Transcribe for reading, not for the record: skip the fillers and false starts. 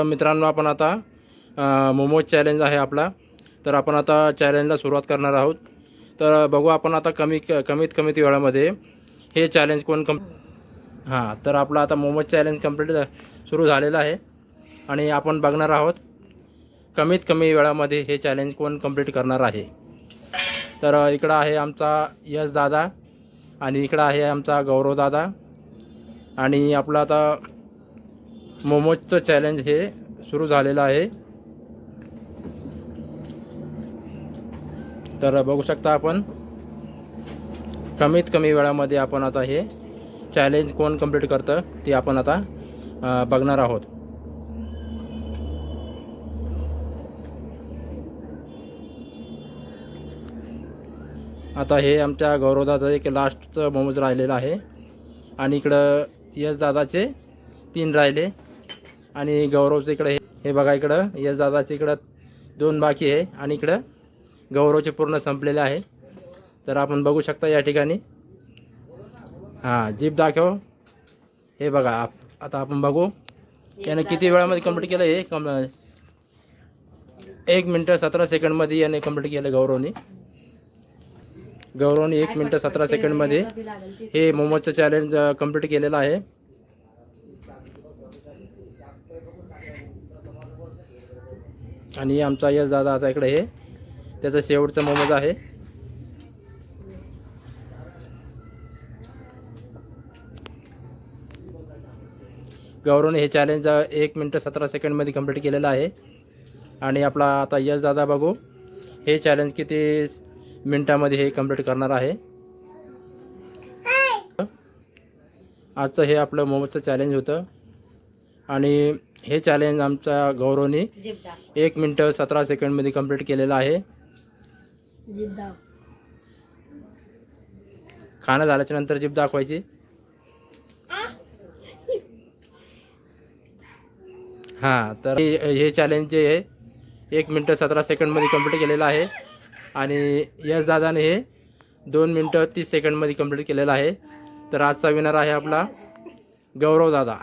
मित्रांनो आपण आता मोमोज चॅलेंज आहे आपला, तर आपण आता चॅलेंजला सुरुवात करणार आहोत। तर बघू आपण आता कमीत कमी वेळामध्ये हे चॅलेंज कोण हां, तर आपला आता मोमोज चॅलेंज कंप्लीट सुरू झालेला आहे आणि आपण बघणार आहोत कमीत कमी वेळामध्ये हे चॅलेंज कोण कंप्लीट करणार आहे। तर इकडं आहे आमचा यश दादा आणि इकडं आहे आमचा गौरव दादा आणि आपलं आता मोमोजचं चॅलेंज हे सुरू झालेलं आहे। तर बघू शकता आपण कमीत कमी वेळामध्ये आपण आता हे चॅलेंज कोण कंप्लीट करतं ते आपण आता बघणार आहोत। आता हे आमच्या गौरवदाचा एक लास्टचं मोमोज राहिलेलं आहे आणि इकडं यश दादाचे 3 राहिले आणि गौरवचं इकडे हे बघा, इकडं यश दादाचे इकडं 2 बाकी आहे आणि इकडं गौरवचे पूर्ण संपलेले आहे। तर आपण बघू शकता या ठिकाणी। हां, जीभ दाखव। हे बघा, आता आपण बघू याने किती वेळामध्ये कंप्लीट केलं। हे 1 मिनिट 17 सेकंडमध्ये याने कंप्लीट केलं गौरवने 1 मिनिट 17 सेकंडमध्ये हे मोमोजचं चॅलेंज कंप्लीट केलेलं आहे। आणि आमचा यश दादा आता इकडे हे त्याचं शेवटचं मोमोज आहे। गौरवने हे चॅलेंज 1 मिनिट 17 सेकंडमध्ये कंप्लीट केलेलं आहे आणि आपला आता यश दादा बघू हे चॅलेंज किती मिनिटामध्ये हे कंप्लीट करणार आहे। आजचं हे आपलं मोमोजचं चॅलेंज होतं आणि हे चॅलेंज आमच्या गौरवने 1 मिनिट 17 सेकंडमध्ये कंप्लीट केलेलं आहे। खाणं झाल्याच्या नंतर जीभ दाखवायची। हां, तर हे चॅलेंज जे आहे 1 मिनिट 17 सेकंडमध्ये कंप्लीट केलेलं आहे आणि यश दादाने हे 2 मिनिट 30 सेकंडमध्ये कंप्लीट केलेलं आहे। तर आजचा विनर आहे आपला गौरव दादा।